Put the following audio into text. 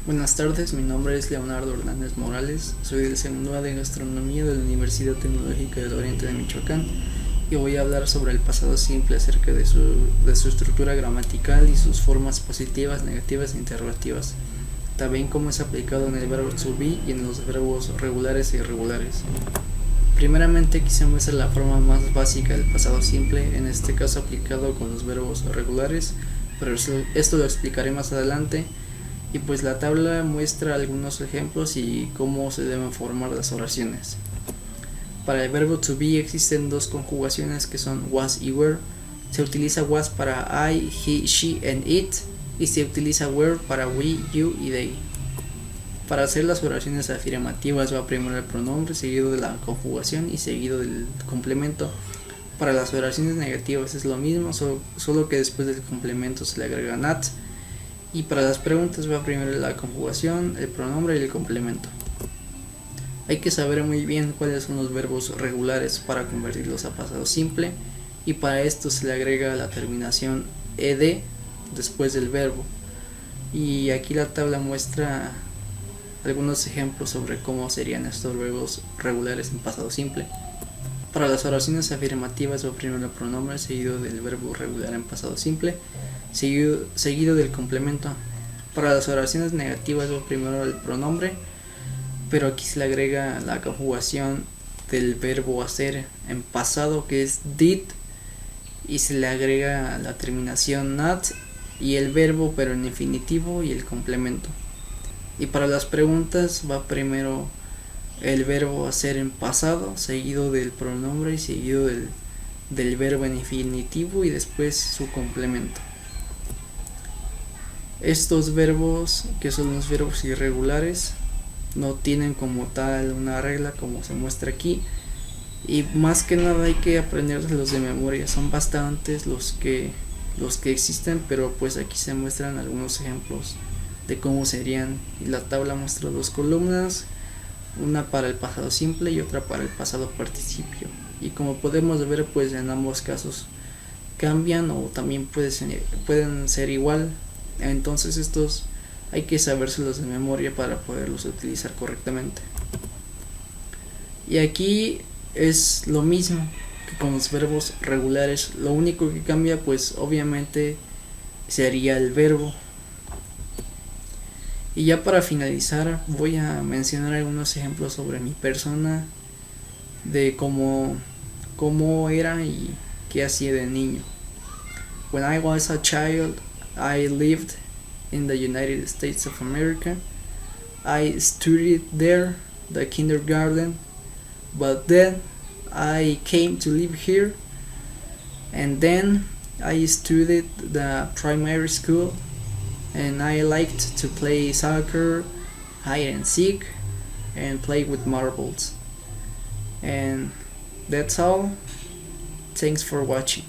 Buenas tardes, mi nombre es Leonardo Hernández Morales, soy del segundo A de Gastronomía de la Universidad Tecnológica del Oriente de Michoacán y voy a hablar sobre el pasado simple acerca de su estructura gramatical y sus formas positivas, negativas e interrogativas, también cómo es aplicado en el verbo to be y en los verbos regulares e irregulares. Primeramente aquí se muestra la forma más básica del pasado simple, en este caso aplicado con los verbos regulares, pero esto lo explicaré más adelante. Y pues la tabla muestra algunos ejemplos y cómo se deben formar las oraciones. Para el verbo to be existen dos conjugaciones que son was y were. Se utiliza was para I, he, she and it y se utiliza were para we, you y they. Para hacer las oraciones afirmativas va primero el pronombre seguido de la conjugación y seguido del complemento. Para las oraciones negativas es lo mismo, solo que después del complemento se le agrega not. Y para las preguntas va primero la conjugación, el pronombre y el complemento. Hay que saber muy bien cuáles son los verbos regulares para convertirlos a pasado simple, y para esto se le agrega la terminación ed después del verbo. Y aquí la tabla muestra algunos ejemplos sobre cómo serían estos verbos regulares en pasado simple. Para las oraciones afirmativas va primero el pronombre seguido del verbo regular en pasado simple, seguido del complemento. Para las oraciones negativas va primero el pronombre, pero aquí se le agrega la conjugación del verbo hacer en pasado, que es did, y se le agrega la terminación not y el verbo pero en infinitivo y el complemento. Y para las preguntas va primero el verbo hacer en pasado, seguido del pronombre y seguido del verbo en infinitivo y después su complemento. Estos verbos, que son los verbos irregulares, no tienen como tal una regla como se muestra aquí, y más que nada hay que aprenderlos de memoria. Son bastantes los que existen, pero pues aquí se muestran algunos ejemplos de cómo serían, y la tabla muestra dos columnas, una para el pasado simple y otra para el pasado participio, y como podemos ver pues en ambos casos cambian o también pueden ser igual. Entonces estos hay que sabérselos de memoria para poderlos utilizar correctamente. Y aquí es lo mismo que con los verbos regulares, lo único que cambia pues obviamente sería el verbo. Y ya para finalizar voy a mencionar algunos ejemplos sobre mi persona, de cómo era y qué hacía de niño. When I was a child, I lived in the United States of America. I studied there, the kindergarten, but then I came to live here, and then I studied the primary school, and I liked to play soccer, hide and seek, and play with marbles. And that's all. Thanks for watching.